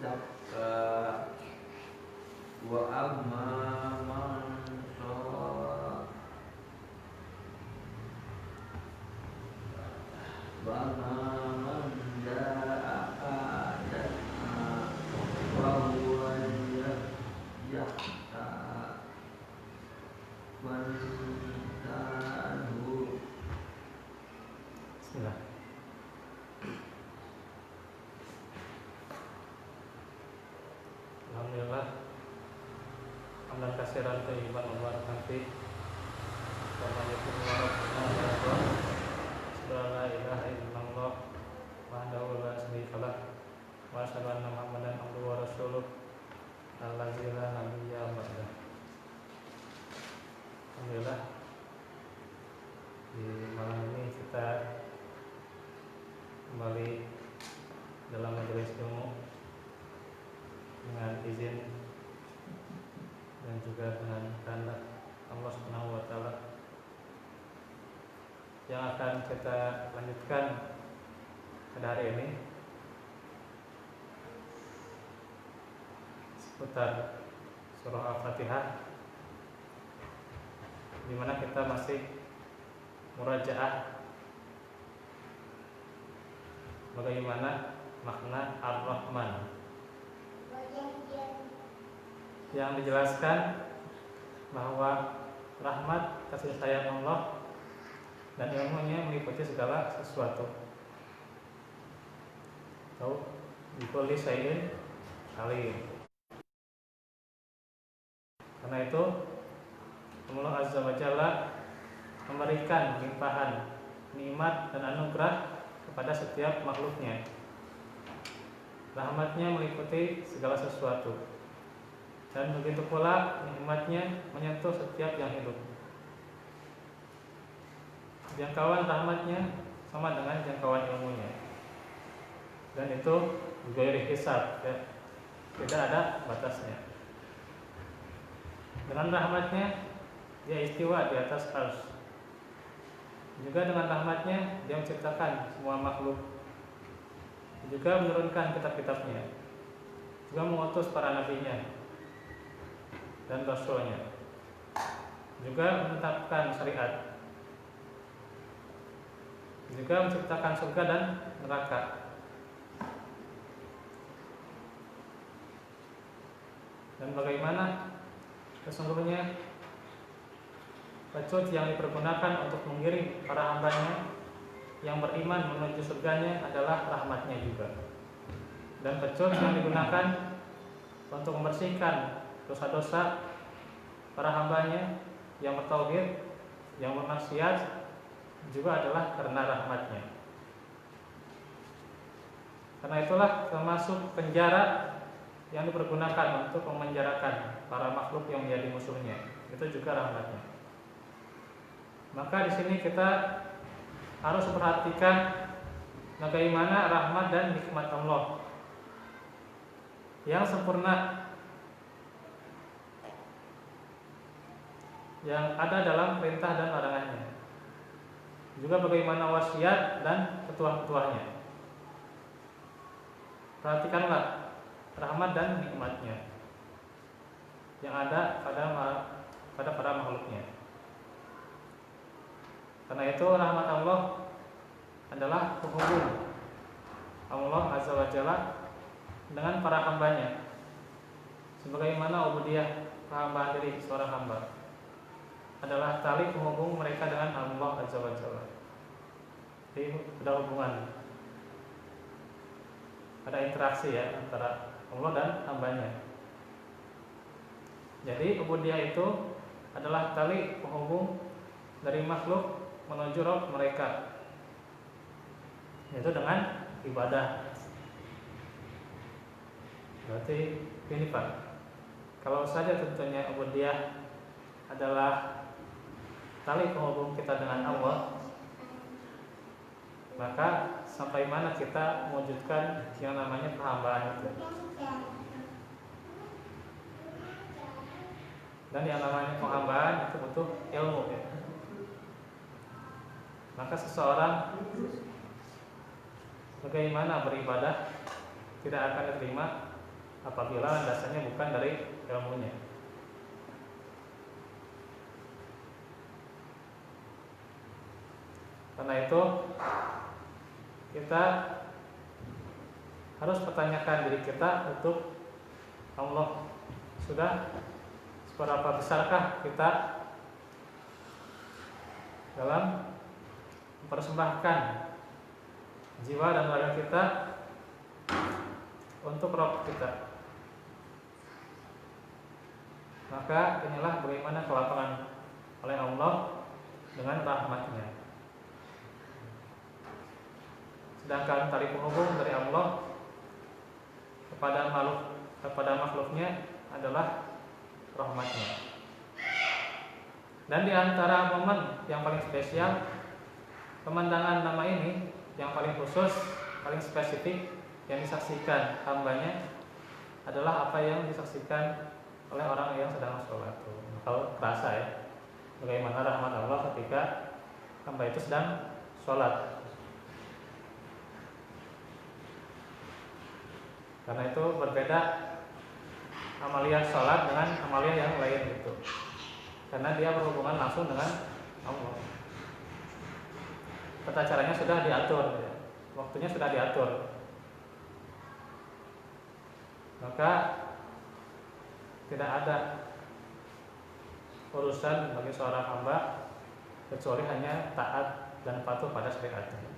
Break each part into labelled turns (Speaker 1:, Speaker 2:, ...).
Speaker 1: يزكى وأما من فأما من جاءك يسعى وهو يخشى
Speaker 2: Bismillah. Alhamdulillah. Hamdan katsiran thayyiban mubarakan fi. Wa ma yakunu wa la ilaha illallah wahdahu la syarika lah. Wa asyhadu anna Muhammadan abduhu wa rasuluh allazi la nabiyya ba'dah. Alhamdulillah. Di malam ini kita kembali dalam majelis ilmu dengan izin dan juga dengan kehendak Allah Subhanahu wa taala, yang akan kita lanjutkan pada hari ini seputar surah Al-Fatihah, di mana kita masih murajaah bagaimana makna Ar-Rahman yang dijelaskan bahwa rahmat kasih sayang Allah dan ilmunya meliputi segala sesuatu. Tahu bikulli syai'in alim. Karena itu Allah Azza wa Jalla memberikan limpahan nikmat dan anugerah kepada setiap makhluknya. Rahmatnya meliputi segala sesuatu, dan begitu pula nikmatnya menyentuh setiap yang hidup. Jangkauan rahmatnya sama dengan jangkauan ilmunya, dan itu gairi hisab, ya. Tidak ada batasnya. Dengan rahmatnya dia istiwa di atas arsy. Juga dengan rahmatnya dia menciptakan semua makhluk, juga menurunkan kitab-kitabnya, juga mengutus para nabinya dan rasulnya, juga menetapkan syariat, juga menciptakan surga dan neraka. Dan bagaimana sesungguhnya pecut yang dipergunakan untuk mengiring para hambanya yang beriman menuju surganya adalah rahmatnya juga. Dan pecut yang digunakan untuk membersihkan dosa-dosa para hambanya yang bertauhid, yang bermaksiat, juga adalah karena rahmatnya. Karena itulah termasuk penjara yang dipergunakan untuk memenjarakan para makhluk yang menjadi musuhnya, itu juga rahmatnya. Maka di sini kita harus perhatikan bagaimana rahmat dan nikmat Allah yang sempurna yang ada dalam perintah dan larangannya, juga bagaimana wasiat dan petuah-petuahnya. Perhatikanlah rahmat dan nikmatnya yang ada pada para makhluknya. Karena itu rahmat Allah adalah penghubung Allah Azza wa Jalla dengan para hambanya, sebagaimana ubudiyah kehambaan diri seorang hamba adalah tali penghubung mereka dengan Allah Azza wa Jalla. Jadi ada hubungan, ada interaksi ya antara Allah dan hambanya. Jadi ubudiyah itu adalah tali penghubung dari makhluk menuju Rabb mereka, yaitu dengan ibadah. Berarti ini Pak, kalau saja tentunya ubudiyah adalah tali penghubung kita dengan Allah, maka sampai mana kita mewujudkan yang namanya perhambaan itu. Dan yang namanya penghambaan itu butuh ilmu ya. Maka seseorang bagaimana beribadah tidak akan diterima apabila landasannya bukan dari ilmunya. Karena itu kita harus pertanyakan diri kita untuk Allah, sudah seberapa besarkah kita dalam mempersembahkan jiwa dan raga kita untuk Rabb kita. Maka inilah bagaimana kelapangan oleh Allah dengan rahmatnya. Sedangkan tali penghubung dari Allah kepada makhluknya adalah rahmatnya. Dan di antara momen yang paling spesial, pemandangan nama ini yang paling khusus, paling spesifik yang disaksikan hambanya adalah apa yang disaksikan oleh orang yang sedang sholat. Kalau terasa ya, bagaimana rahmat Allah ketika hamba itu sedang sholat. Karena itu berbeda amalia sholat dengan amalia yang lain itu. Karena dia berhubungan langsung dengan Allah. Tata caranya sudah diatur, ya. Waktunya sudah diatur. Maka tidak ada urusan bagi seorang hamba kecuali hanya taat dan patuh pada syariatnya.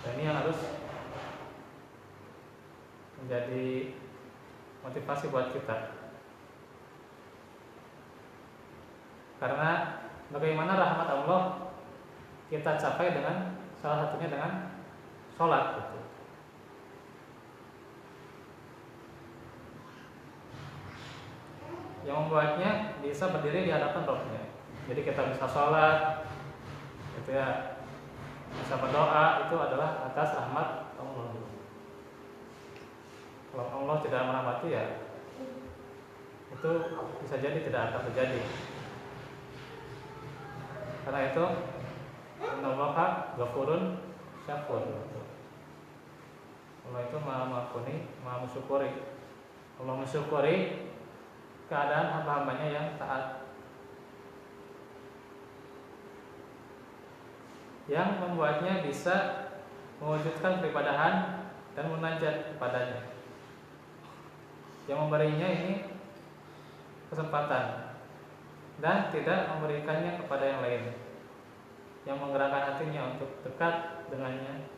Speaker 2: Dan ini yang harus menjadi motivasi buat kita. Karena bagaimana rahmat Allah kita capai dengan salah satunya dengan sholat gitu. Yang membuatnya bisa berdiri di hadapan Rabbnya. Jadi kita bisa sholat, gitu ya, bisa berdoa, itu adalah atas rahmat Allah. Kalau Allah tidak merahmati ya itu bisa jadi tidak akan terjadi. Karena itu innallaha ghafurun syakur. Allah itu maha mengampuni, maha mensyukuri. Allah mensyukuri keadaan hamba-hambanya yang taat, yang membuatnya bisa mewujudkan peribadahan dan munajat kepadanya, yang memberinya ini kesempatan dan tidak memberikannya kepada yang lain, yang menggerakkan hatinya untuk dekat dengannya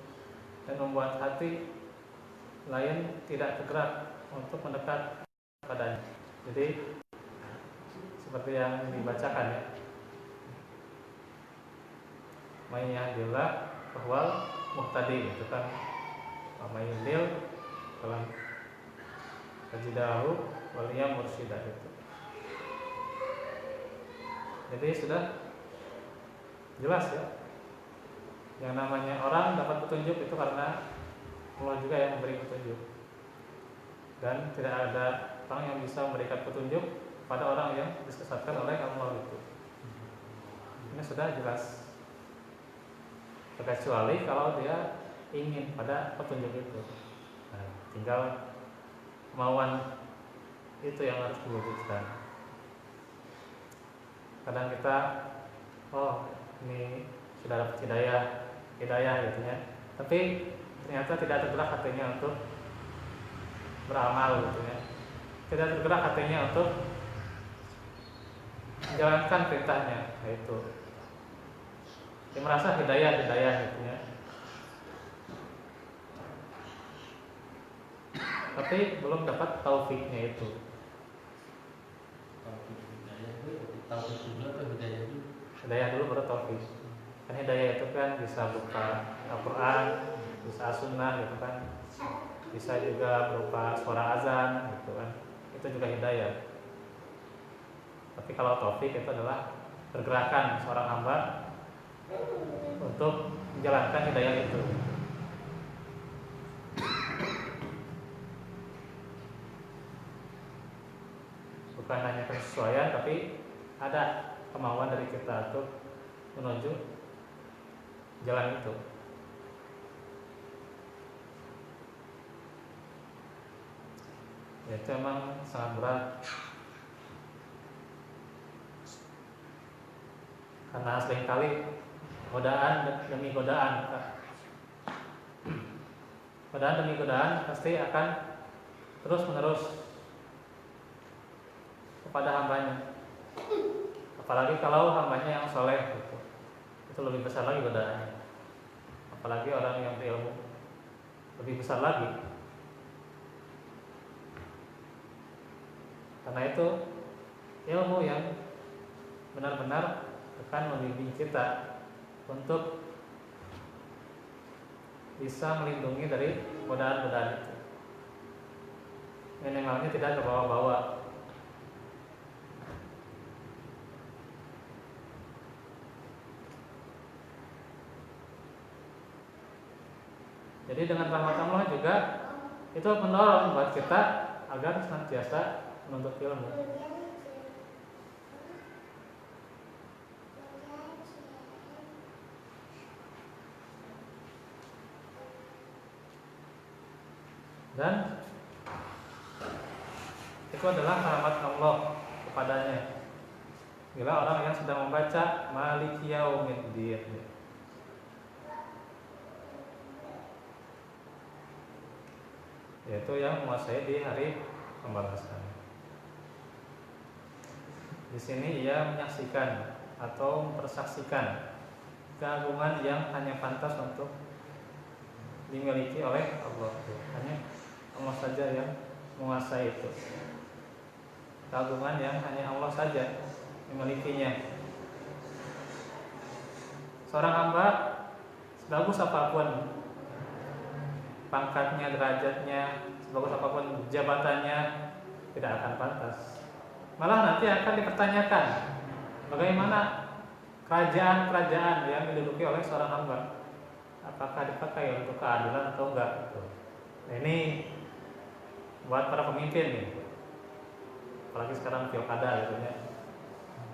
Speaker 2: dan membuat hati lain tidak tergerak untuk mendekat kepadanya. Jadi seperti yang dibacakan ya, may yahdillah fahuwal muhtadi, itu kan may yudlil dalam tajidahu waliya mursyida itu. Jadi sudah jelas ya, yang namanya orang dapat petunjuk itu karena Allah juga yang memberi petunjuk, dan tidak ada orang yang bisa memberikan petunjuk pada orang yang disesatkan oleh Allah itu. Ini sudah jelas. Kecuali kalau dia ingin pada petunjuk itu, nah, tinggal kemauan itu yang harus diwujudkan. Kadang kita, oh ini sudah dapat hidayah gitu ya, tapi ternyata tidak tergerak hatinya untuk beramal gitu ya, tidak tergerak hatinya untuk menjalankan perintahnya, yaitu dia merasa hidayah gitu ya, tapi belum dapat taufiknya itu. Hidayah dulu baru taufik. Kan hidayah itu kan bisa berupa Al-Quran, bisa As-Sunnah gitu kan, bisa juga berupa suara azan gitu kan, itu juga hidayah. Tapi kalau taufik itu adalah pergerakan seorang hamba untuk menjalankan hidayah itu. Bukan hanya kesesuaian, tapi ada kemauan dari kita untuk menuju jalan itu. Ya, itu emang sangat berat karena seringkali godaan demi godaan, godaan demi godaan pasti akan terus menerus kepada hambanya. Apalagi kalau hambanya yang soleh gitu. Itu lebih besar lagi godaannya. Apalagi orang yang berilmu, lebih besar lagi. Karena itu ilmu yang benar-benar akan membimbing kita untuk bisa melindungi dari godaan-godaan itu. Minimalnya tidak terbawa-bawa. Jadi dengan rahmat Allah juga itu mendorong buat kita agar senantiasa menuntut ilmu. Dan itu adalah rahmat Allah kepadanya. Bila orang yang sedang membaca Maliki Yaumiddin, yaitu yang menguasai di hari pembalasan. Di sini ia menyaksikan atau mempersaksikan keagungan yang hanya pantas untuk dimiliki oleh Allah. Hanya Allah saja yang menguasai itu. Keagungan yang hanya Allah saja memilikinya. Seorang hamba sebagus apapun pangkatnya, derajatnya, sebagus apapun jabatannya, tidak akan pantas. Malah nanti akan dipertanyakan bagaimana kerajaan-kerajaan yang diduduki oleh seorang hamba, apakah dipakai untuk keadilan atau enggak. Nah, ini buat para pemimpin nih. Apalagi sekarang pilkada gitu ya.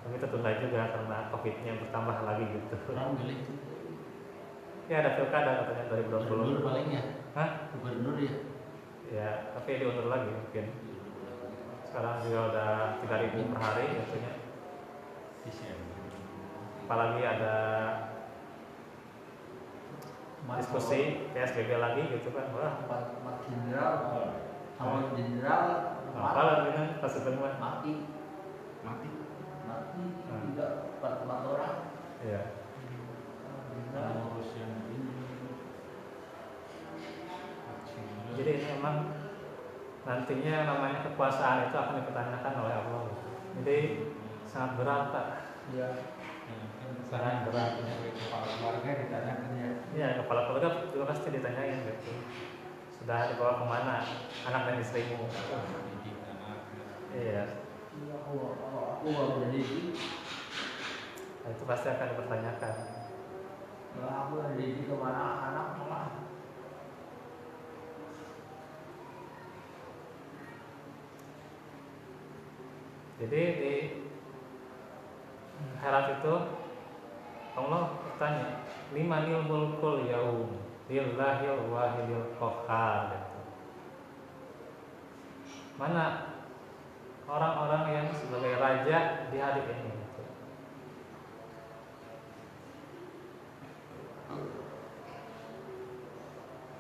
Speaker 2: Tapi tertunda juga karena Covid-nya bertambah lagi gitu. Ya ada pilkada katanya 2020.
Speaker 1: Gubernur paling ya?
Speaker 2: Hah?
Speaker 1: Gubernur ya?
Speaker 2: Ya, tapi diundur lagi mungkin. Sekarang juga udah 3.000 per hari katanya. Apalagi ada diskusi PSBB lagi gitu kan. Wah,
Speaker 1: Pak Jenderal, sama Jenderal
Speaker 2: apalah gitu pas ketemu
Speaker 1: mati tidak 4 orang.
Speaker 2: Iya. Jadi ini memang nantinya namanya kekuasaan itu akan dipertanyakan oleh Allah. Jadi sangat berat Pak.
Speaker 1: Iya.
Speaker 2: Sangat berat.
Speaker 1: Kepala keluarga ditanyakan ya.
Speaker 2: Iya, kepala keluarga juga pasti ditanyain gitu. Sudah dibawa kemana anak dan istrimu? Iya.
Speaker 1: Aku baru jadi
Speaker 2: Nah, itu pasti akan dipertanyakan.
Speaker 1: aku jadi kemana anak malah.
Speaker 2: Jadi di akhirat itu Allah bertanya, limanil mulkul yaum lillahil wahidil qahhar. Mana orang-orang yang sebagai raja di hari ini?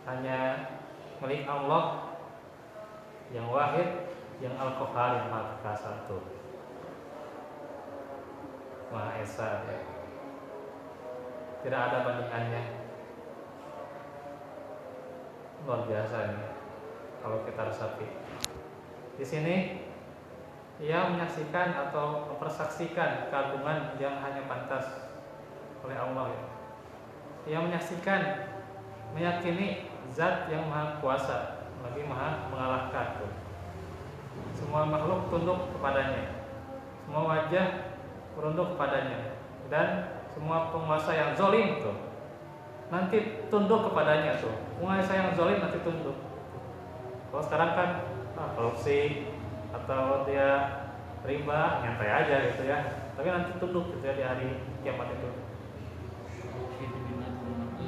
Speaker 2: Hanya milik Allah yang wahid, yang al-qahhar, yang maha perkasa itu, maha esa ya. Tidak ada bandingannya. Luar biasa ini kalau kita resapi. Di sini ia menyaksikan atau mempersaksikan keagungan yang hanya pantas oleh Allah ya. Ia menyaksikan, meyakini zat yang maha kuasa lagi maha mengalahkan tuh. Semua makhluk tunduk kepadanya, semua wajah merunduk kepadanya, dan semua penguasa yang zalim tuh nanti tunduk kepadanya tuh. Penguasa yang zalim nanti tunduk. Kalau sekarang kan korupsi atau dia riba nyantai aja gitu ya, tapi nanti tunduk gitu ya di hari kiamat itu.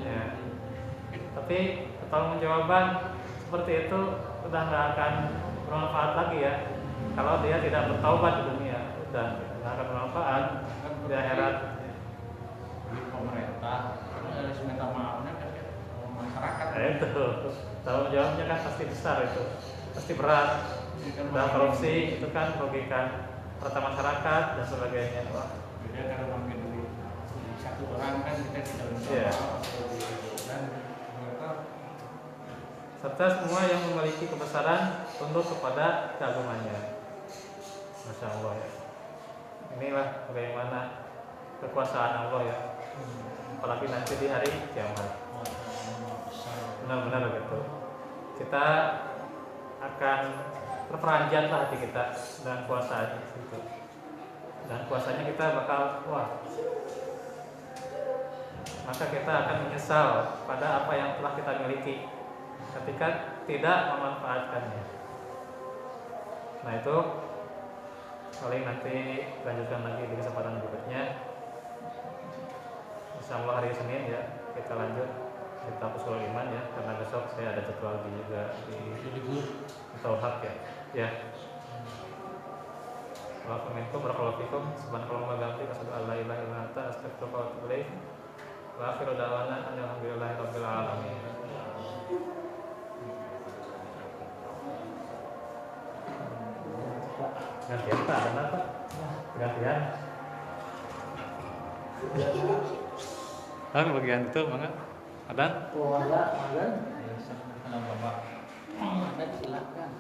Speaker 2: Ya. Tapi pertanggungjawaban seperti itu sudah nggak akan bermanfaat lagi ya. Kalau dia tidak bertaubat di dunia, udah nggak akan bermanfaat di akhirat.
Speaker 1: Di pemerintah harus minta maafnya kan ya, masyarakat.
Speaker 2: Itu tanggung jawabnya kan pasti besar, itu pasti berat. Dan korupsi itu kan merugikan harta masyarakat dan sebagainya. Wah.
Speaker 1: Beda kalau makin duit satu orang kan kita tidak minta
Speaker 2: Iya.
Speaker 1: maaf dan mereka
Speaker 2: Serta semua yang memiliki kebesaran tunduk kepada keagungannya. Masya Allah ya. Inilah bagaimana kekuasaan Allah ya. Apalagi nanti di hari kiamat. Benar-benar gitu. Kita akan terperanjat lah hati kita dengan kuasanya gitu. Dan kuasanya kita bakal maka kita akan menyesal pada apa yang telah kita miliki ketika tidak memanfaatkannya. Nah itu paling nanti lanjutkan lagi di kesempatan berikutnya. Insyaallah hari Senin ya kita lanjut kitab Ushul Iman ya, karena besok saya ada jadwal juga di Tauhid ya. Ya. Waalaikumsalam warahmatullahi wabarakatuh. Subhanallah wa bihamdihi asyhadu an la ilaha illa anta astaghfiruka wa atubu ilaik. Wa akhiru da'wana alhamdulillahi rabbil alamin. Gantian Pak, ada apa? Gantian. Bagian itu mana? Ada?
Speaker 1: Oh ada. Ya, sama Bapak. Ada silakan.